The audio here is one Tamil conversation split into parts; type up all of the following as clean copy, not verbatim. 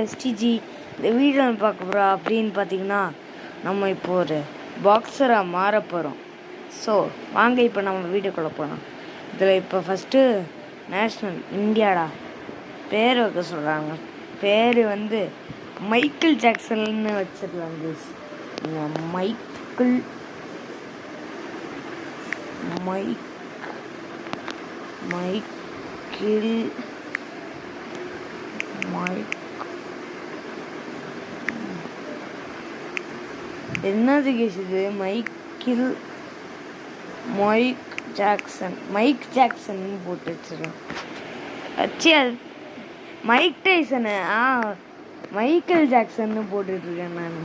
எஸ்டிஜி. இந்த வீடியோ பார்க்க போகிறோம் அப்படின்னு பார்த்தீங்கன்னா, நம்ம இப்போ ஒரு பாக்ஸராக மாற போகிறோம். ஸோ வாங்க இப்போ நம்ம வீடியோக்குள்ளே போகலாம். இதில் இப்போ ஃபஸ்ட்டு நேஷ்னல் இந்தியாடா பேர் வைக்க சொல்கிறாங்க. பேர் வந்து மைக்கேல் ஜாக்சன்னு வச்சிடலாங்க. மைக்கிள் என்னது கேஸ் இது? மைக் ஜாக்சன் போட்டு வச்சிருக்கேன். அது மைக் டைசனு. மைக்கேல் ஜாக்சன்னு போட்டுட்ருக்கேன் நான்.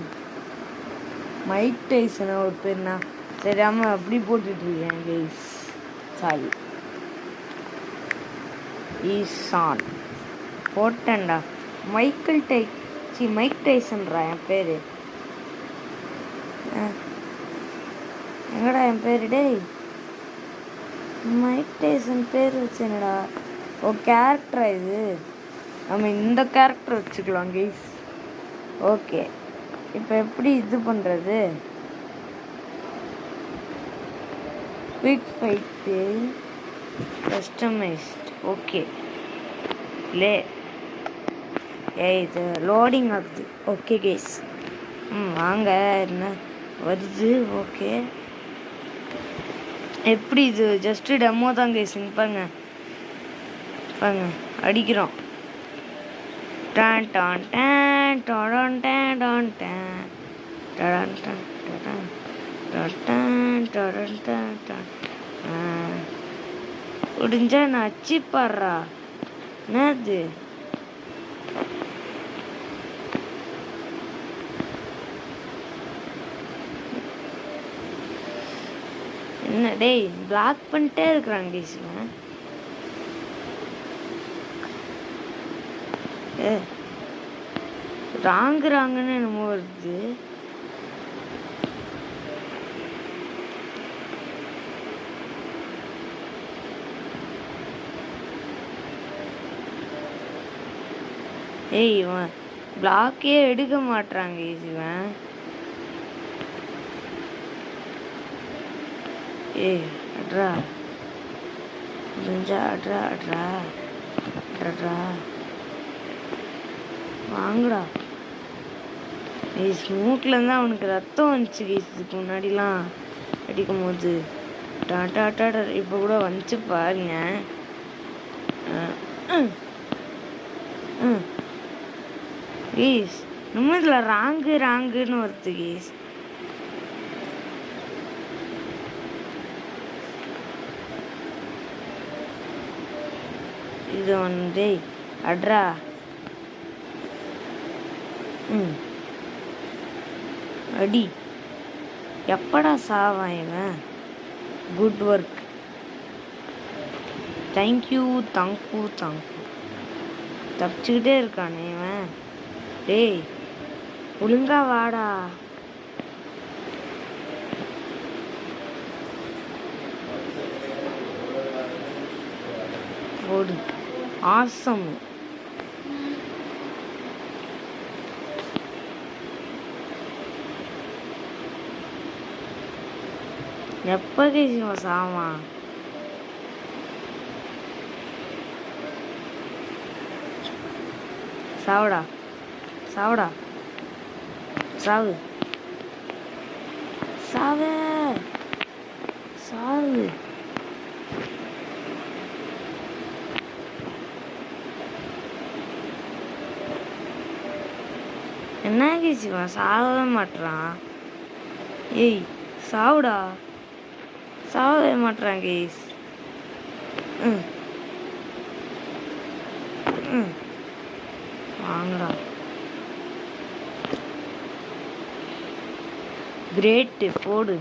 மைக் டைசனை ஒரு பேர்னா தெரியாமல் அப்படி போட்டுட்ருக்கேன் கேஸ். சாரி ஈசான் போட்டேன்டா. மைக் டைசன்ரா என் பேர். எங்கடா என் பேர்? டேய், மைக் டைசன் பேர் வச்சேனடா. ஓ, கேரக்டரா இது? நம்ம இந்த கேரக்டர் வச்சுக்கலாம் கைஸ். ஓகே, இப்போ எப்படி இது பண்ணுறது? Quick fight customised. ஓகே, இது லோடிங் ஆகுது. ஓகே கைஸ், வாங்க. என்ன வருது? ஓகே, எப்படி இது? ஜஸ்ட்டு டெமோ தான் கைஸ். பாருங்க அடிக்கிறோம். டான் டான் டான் டான் டான் டான் டான் டான் டான் டான் டான் டான் டான். முடிஞ்சா நான் அச்சு பாடுறா. என்னது? என்ன டேய், பிளாக் பண்ணிட்டே இருக்கிறாங்க டேஸ்வன். ராங்குன்னு என்னமோ வருது. ஏய், இவன் பிளாக்கே எடுக்க மாட்டாங்க இவன். ஏய் அட்ரா, முடிஞ்சா அட்ரா அட்ரா அட்ரா வாங்கடா. ஏய், ஸ்மோக்லேருந்து அவனுக்கு ரத்தம் வந்துச்சு கேஸ். இதுக்கு முன்னாடிலாம் அடிக்கும் போது டாட்டா இப்போ கூட வந்துச்சு பாருங்க. கேஸ் நம்ம இதில் ராங்குன்னு வருது கேஸ். இது வந்து அட்ரா. அடி. எப்படா சாவான் இவன்? Good work. தேங்க்யூ. தப்பிச்சுக்கிட்டே இருக்கானே இவன். டேய், ஒழுங்கா வாடா. ஓடு. ஆசம். எப்ப கேசிவன் சாவான்? சாவுடா சாவு. என்ன கேசிவன் சாகவே மாட்டுறான்? ஏய், சாகவே மாட்டுறான் கேஸ். வாங்கடா. கிரேட் போடு.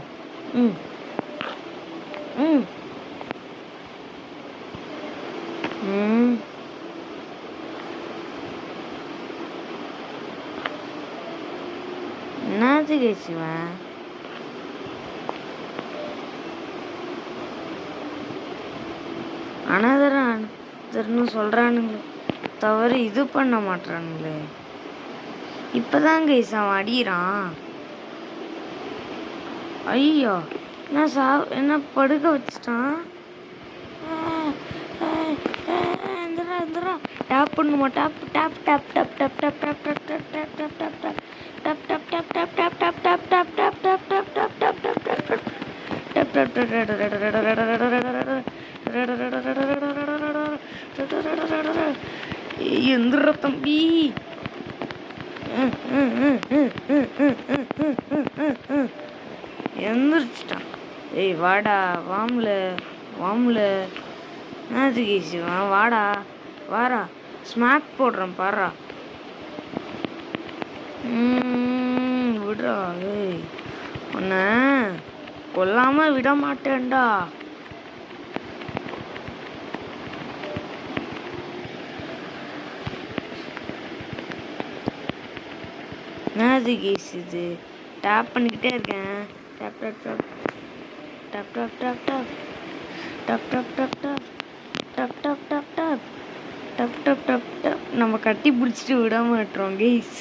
என்னது கேசிவன்? அனதர்னு சொல்கிறானுங்களே தவிர இது பண்ண மாட்டானுங்களே. இப்போதான் கைஸ் அவன் அடிக்கிறான். ஐயோ என்ன படுக்க வச்சுட்டான். டேப் பண்ணுமா tap tap tap tap tap tap tap tap tap tap tap எந்திர தம்பி. எந்திரிச்சிட்டான். ஏய் வாடா வாம்ல வாம்ல என்னது கேசி வாடா வாரா ஸ்மாக் போடுறேன் பாரா. விடுறா. ஏய் உன்னை கொல்லாம விட மாட்டேன்டா. என்னது கேஸ் இது? டேப் பண்ணிக்கிட்டே இருக்கேன். டப் டப் டப் டப் டப் டப் டப் டப் டப் டப் டப் டப் டப் டப் டப் டப் டப் டப் டப். நம்ம கட்டி பிடிச்சிட்டு விட மாட்டோம் கேஸ்.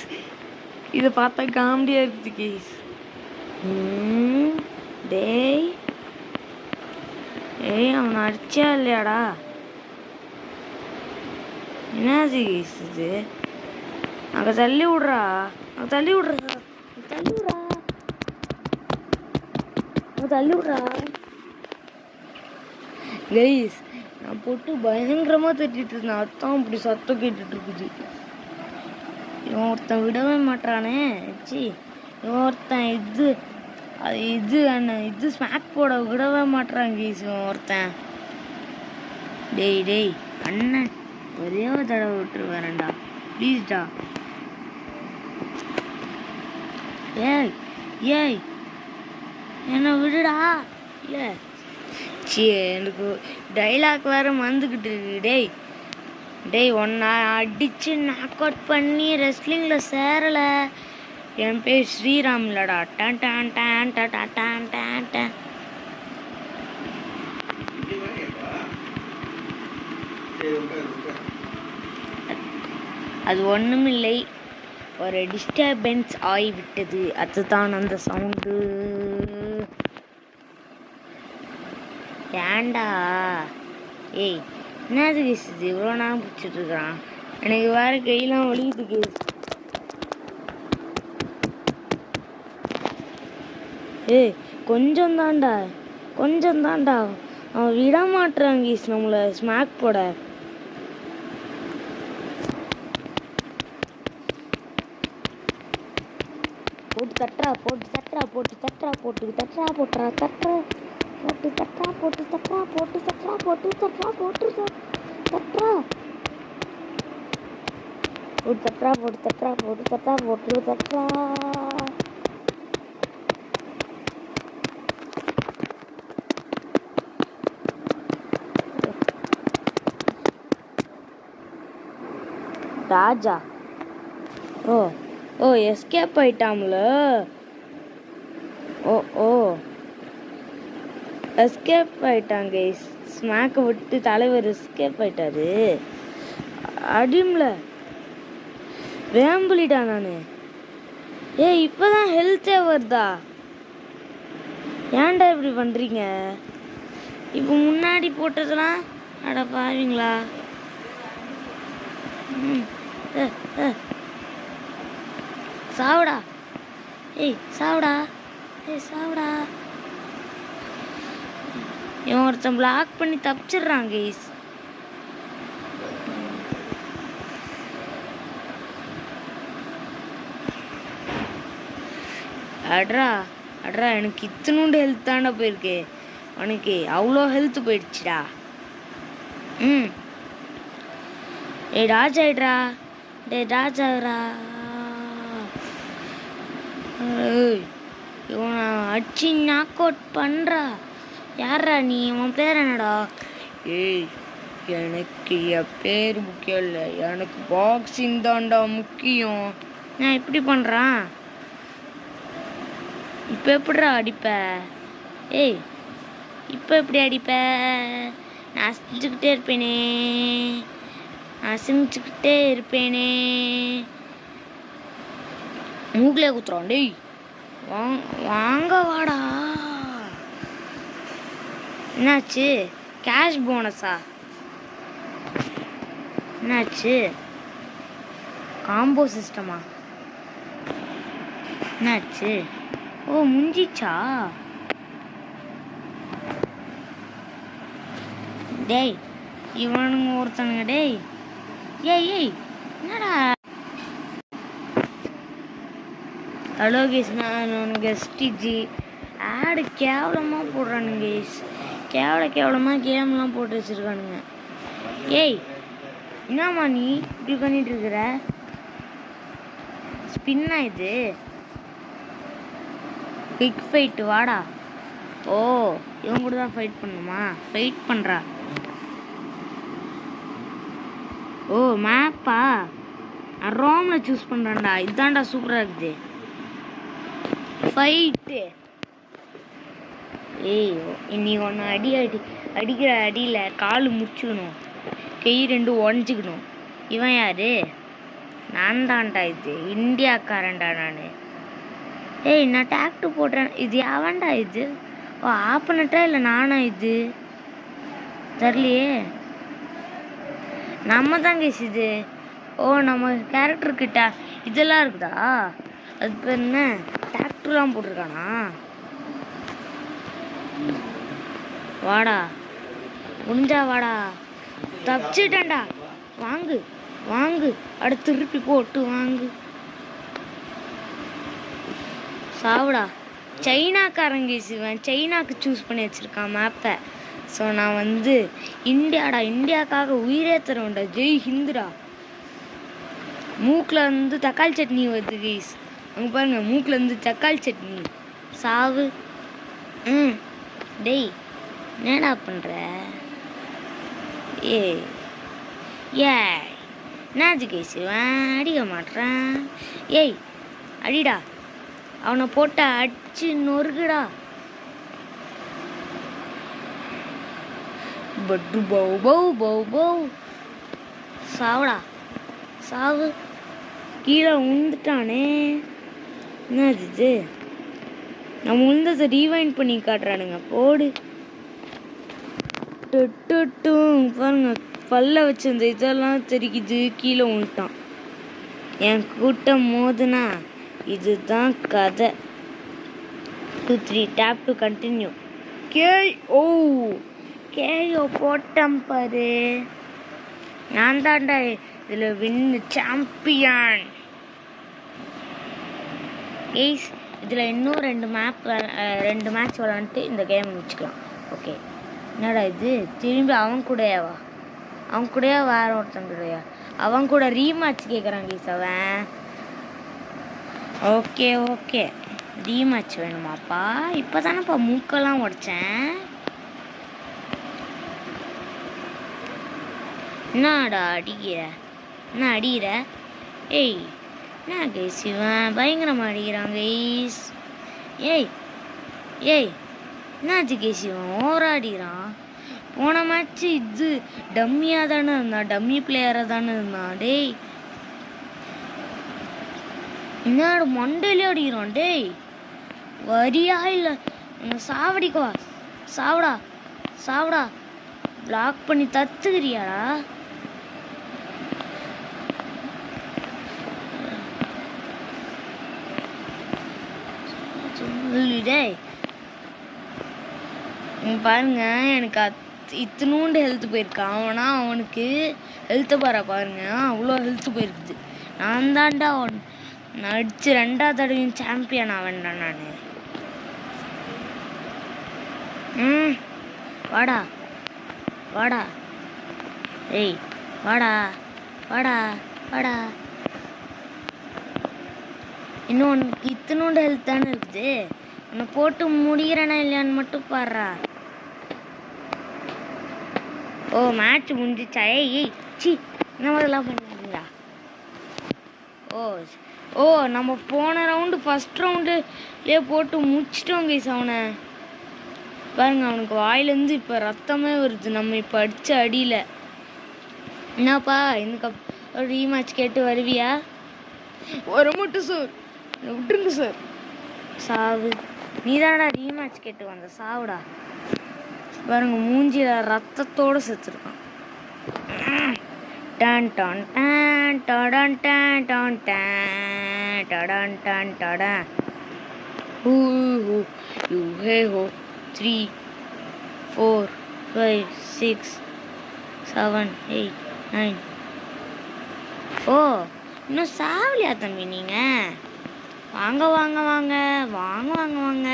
இதை பார்த்தா காமெடியாக இருக்குது கேஸ். டேய் ஏய் அவனை அடிச்சா இல்லையாடா? என்னது கேஸ் இது? அங்கே தள்ளி விட்றா தள்ளி விட்றா தள்ளி விட்றா தள்ளி விட்றா கைஸ். நான் போட்டு பயங்கரமாக தட்டிட்டு இருந்தேன். அதான் இப்படி சத்தம் கேட்டுட்டு இருக்குது. இவன் ஒருத்தன் விடவே மாட்டானே. சி இவன் ஒருத்தன் இது ஸ்மாக் போட விடவே மாட்டான் கைஸ். இவன் ஒருத்தன். டேய் டேய் அண்ணன் ஒரே ஒரு தடவை விட்டுரு வரேன்டா ப்ளீஸ்டா. ஏய் ஏய் என்ன விடுடா. இல்லை சி எனக்கு டைலாக் வேறு மறந்துக்கிட்டு இருக்கு. டேய் டேய் ஒன்னா அடித்து நாக் அவுட் பண்ணி ரெஸ்லிங்கில் சேரலை. என் பேர் ஸ்ரீராம் இல்லடா. டான் டான் டான் டான் டான் டான் டான். அது ஒன்றுமில்லை, ஒரு டிஸ்டர்பன்ஸ் ஆகிவிட்டது. அதுதான் அந்த சவுண்டு. ஏண்டா ஏய் என்னது கேசுது? இவ்வளோ நேரம் பிடிச்சிட்டு இருக்கிறான். எனக்கு வேற கையெல்லாம் வலிக்குது கேஸ். ஏய் கொஞ்சம் தாண்டா அவன் விட மாட்டுறான் கேஸ் நம்மளை ஸ்மாக் போட. போட்டு தட்டுறா போட்டு தட்டுறா போட்டு தட்டுறா போட்டு தட்டுறா போட்டுறா தட்டுறா போட்டு தட்டுறா போட்டு தட்டுறா போட்டு தட்டுறா போட்டு தட்டுறா போட்டு தட்டுறா போட்டு தட்டுறா போட்டு தட்டுறா போட்டு தட்டுறா போட்டு தட்டுறா. ராஜா ஓ எஸ்கேப் ஆயிட்டாம்ல. ஓ எஸ்கேப் ஆயிட்டாங்க. ஸ்மாக்கை விட்டு தலைவர் எஸ்கேப் ஆயிட்டாரு. அடிம்ல வேம்பலிடா நான். ஏய் இப்போதான் ஹெல்த்தே வருதா? ஏன்டா இப்படி பண்ணுறீங்க? இப்போ முன்னாடி போட்டதெல்லாம் அட பாருங்களா. சாவுடா ஏய் சாவுடா இவன் ஒருத்தன் பிளாக் பண்ணி தப்பிச்சிடுறான் கைஸ். அட்ரா எனக்கு இத்தனோண்டு ஹெல்த் தாண்டா போயிருக்கு. உனக்கு அவ்வளோ ஹெல்த் போயிடுச்சுடா. ஏய் ராஜாடா ராஜாடா. இவனை அடிச்சு நாக் அவுட் பண்ணுறா. யாரா நீ? உன் பேர் என்னடா? ஏய் எனக்கு என் பேர் முக்கியம் இல்லை, எனக்கு பாக்ஸிங் தான்டா முக்கியம். நான் எப்படி பண்ணுறான்? இப்போ எப்படிடா அடிப்ப? ஏய் இப்போ எப்படி அடிப்ப? நான் அசைஞ்சுக்கிட்டே இருப்பேனே. மூக்கிலே குத்துறோம். டேய் வாங்க வாடா. என்னாச்சு? கேஷ் போனஸா? என்னாச்சு? காம்போ சிஸ்டமா? என்னாச்சு? ஓ முடிஞ்சிச்சா? டேய் இவனுங்க ஒருத்தனுங்க. டேய் ஏய் என்னடா? ஹலோ கேஸ், நான் கெஸ்டிஜி ஆடு கேவலமாக போடுறானுங்க கேஸ். கேவலமாக கேம்லாம் போட்டு வச்சுருக்கானுங்க. ஏய் என்னம்மா நீ இப்படி பண்ணிட்டு இருக்கிற? ஸ்பின்னா இது? பிக் ஃபைட்டு வாடா. ஓ இவன் கூட தான் ஃபைட் பண்ணுமா? ஃபைட் பண்ணுறா. ஓ மேப்பா? நான் ரோமில் சூஸ் பண்ணுறேன்டா. இதுதான்டா சூப்பராக இருக்குது ஃபைட்டு. ஏய் இன்னைக்கு ஒன்று அடிக்கிற அடியில் கால் முடிச்சுக்கணும், கை ரெண்டு உடஞ்சிக்கணும். இவன் யாரு? நான் தான்டா, இது இந்தியாக்காரன்டா நான். ஏய் நான் டேக்டு போடுறேன். இது யாவன்டா இது? ஓ ஆப்பனட்டா இல்லை நானா? இது தெரியலையே. நம்ம தான் கேஸ் இது. ஓ நம்ம கேரக்டர்கிட்ட இதெல்லாம் இருக்குதா? அது பேர் என்ன? டேக்டர்லாம் போட்டிருக்கானா? வாடா முடிஞ்சா வாடா. தப்பிச்சிட்டேன்டா. வாங்கு அடுத்து திருப்பி போட்டு வாங்கு. சாவுடா. சைனாக்காரங்க இவன் சைனாக்கு சூஸ் பண்ணி வச்சுருக்கான் மேப்பை. ஸோ நான் வந்து இந்தியாக்காக உயிரே தருவேன்டா. ஜெய் ஹிந்துடா. மூக்கில் வந்து தக்காளி சட்னி வருது கைஸ். அங்கே பாருங்க, மூக்கில் வந்து தக்காளி சட்னி. சாவு. டேய் என்னடா பண்ணுற? என்னாச்சு கைஸ்? இவன் அடிக்க மாட்டேறான். ஏய் அடிடா. அவனை போட்ட அடிச்சு நொறுக்குடா. பட்டு பௌ சாவுடா. சாவு. கீழே உழுந்துட்டானே. என்னது இது? நம்ம உழுந்ததை ரீவைண்ட் பண்ணி காட்டுறானுங்க. போடு. பாருங்க, பல்ல வச்சிருந்த இதெல்லாம் தெரிக்குது. கீழே உழுட்டான். என் கூட்டம் மோதுனா இதுதான் கதை. 2 3 டேப் டு கண்டினியூ. கேயோ போட்டம் பாரு. நான் தான்டா இதில் வின்னு சாம்பியன். ஏஸ் இதில் இன்னும் 2 மேட்ச் விளாண்டுட்டு இந்த கேம் முடிச்சுக்கலாம். ஓகே என்னடா இது? திரும்பி அவன் கூடயா வேற ஒருத்தன் கூடயா? அவன் கூட ரீமேட்ச் கேட்குறான் கேஸ் அவன். ஓகே ரீமேட்ச் வேணுமாப்பா? இப்போ தானேப்பா மூக்கெல்லாம் உடைச்சேன். என்னடா அடிக்கிற? ஏய் என்ன கைஸ் இவன் பயங்கரமாக அடிக்கிறான் கைஸ். ஏய் என்னாச்சு கைஸ்? இவன் ஓவரா அடிக்கிறான். போன மேட்ச்சு இது டம்மியாக தானே இருந்தான், டம்மி பிளேயராக தானே இருந்தான். டேய் என்னோட மண்டையிலே அடிக்கிறான். டேய் வரியா இல்லை? சாவடிக்கவா? சாவுடா. பிளாக் பண்ணி தத்துக்கிறியாடா? டேய் பாருங்க, எனக்கு இத்தினூண்டு ஹெல்த் போயிருக்கான். அவனுக்கு ஹெல்த்தை பாருங்க, அவ்வளோ ஹெல்த் போயிருக்குது. நான் தான்டா நடிச்சு 2வது தடவையும் சாம்பியன் ஆவேன்டா நான். வாடா. ஏய் வாடா. இன்னும் உனக்கு இத்தினோண்டு ஹெல்த் தானே இருக்குது. உன்னை போட்டு முடிகிறேனா இல்லையான்னு மட்டும் பாடுறா. ஓ மேட்ச் முடிஞ்சிச்சா? ஏய் சி இந்த மாதிரிலாம் பண்ணுறீங்களா? ஓ நம்ம போன ரவுண்டு ஃபஸ்ட் ரவுண்டுலேயே போட்டு முடிச்சிட்டோம் கைஸ் அவனை. பாருங்க, அவனுக்கு வாயிலேருந்து இப்போ ரத்தமே வருது. நம்ம இப்போ அடித்த அடியில். என்னப்பா இதுக்கு ரீமேட்ச் கேட்டு வருவியா? வர மட்டும் சார். விட்டுருங்க சார். சாவு. நீ தானடா ரீமேட்ச் கேட்டு வந்த, சாவுடா. பாருங்க மூஞ்சில ரத்தத்தோடு செத்துருக்கான். டான் டான் டான் டான் டான் டான் டான் டான் டான் டான். ஹூ ஹூ யூ ஹே ஹோ 3 4 5 6 7 8 9. ஓ இன்னும் சாவலியா தம்பி நீங்க? வாங்க வாங்க வாங்க வாங்க வாங்க வாங்க.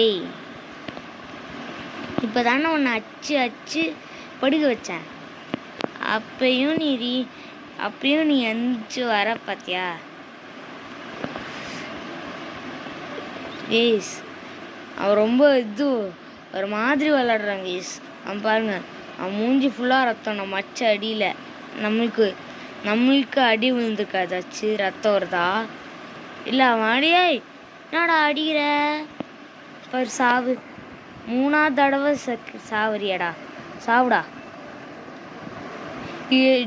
ஏய் இப்போ தானே உன்னை அச்சு அச்சு படுக்க வச்சேன். அப்பயும் நீ எந்திச்சு வர பார்த்தியா? ஏஸ் அவன் ரொம்ப ஒரு மாதிரி விளாடுறாங்க ஏஸ். அவன் பாருங்க, அவன் மூஞ்சி ஃபுல்லாக ரத்தம். நம்ம அச்ச அடியில் நம்மளுக்கு அடி விழுந்துருக்காதாச்சு ரத்தம் வருதா? இல்லை அவன் அடியே என்னடா அடிக்கிற பாரு. சாவு. 3ஆவது தடவை சாவரியாடா, சாவுடா.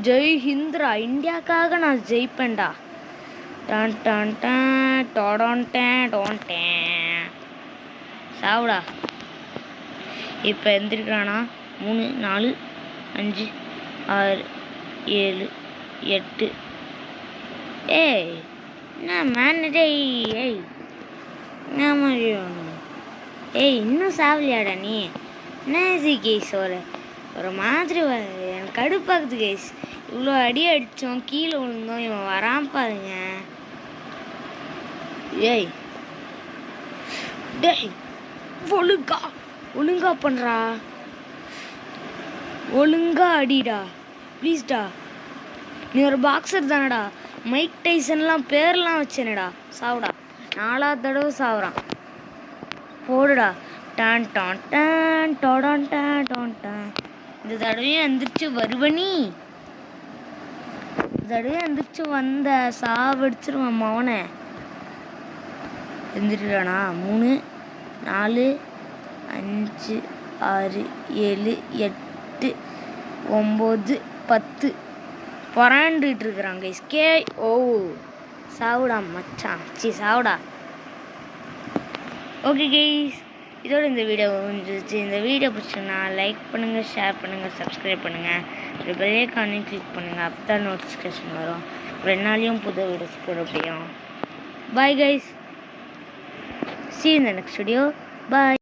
ஜெய் ஹிந்த்ரா, இந்தியாவுக்காக நான் ஜெயிப்பேன்டா. டான் டான் டான் டோடான் டேன் டோன் டேன். சாவுடா. இப்போ எந்திரிக்கிறானா? 3 4 5 6 7 8. ஏய் என்ன மேனடே? ஏய் என்ன மாதிரி ஏய் இன்னும் சாவலியாடா நீ? என்ன கேஸ் ஒரு மாதிரி எனக்கு கடுப்பாக்குது கேஸ். இவ்வளோ அடி அடித்தோம், கீழே விழுந்தோம், இவன் வரான் பாருங்க. ஏய் டேய் ஒழுங்கா பண்ணுறா, ஒழுங்கா அடிடா ப்ளீஸ்டா. நீ ஒரு பாக்ஸர் தானடா, மைக் டைசன்லாம் பேர்லாம் வச்சேனடா. சாவுடா. 4ஆவது தடவை சாவுறான். போடுடா. டான் டான் டான் டோடான் டான் டான் டான். இந்த தடவையும் எந்திரிச்சு வருவனி. இந்த தடவையும் எந்திரிச்சு வந்த சாவடிச்சிருவான் மவனை. எந்திரிக்கிறானா? 3 4 5 6 7 8 9 10 புறாண்டுட்டு இருக்கிறாங்க. கே ஓ சாவுடா மச்சான். சாவுடா. ஓகே கைஸ், இதோட இந்த வீடியோ முடிஞ்சிருச்சு. இந்த வீடியோ பிடிச்சிங்கன்னா லைக் பண்ணுங்கள், ஷேர் பண்ணுங்கள், சப்ஸ்கிரைப் பண்ணுங்கள், ஒரு பெல் ஐகானையும் கிளிக் பண்ணுங்கள். அப்போ தான் நோட்டிஃபிகேஷன் வரும். 2 நாளையும் புது வீடியோஸ் போட முடியும். Bye guys, see you in the next video. Bye.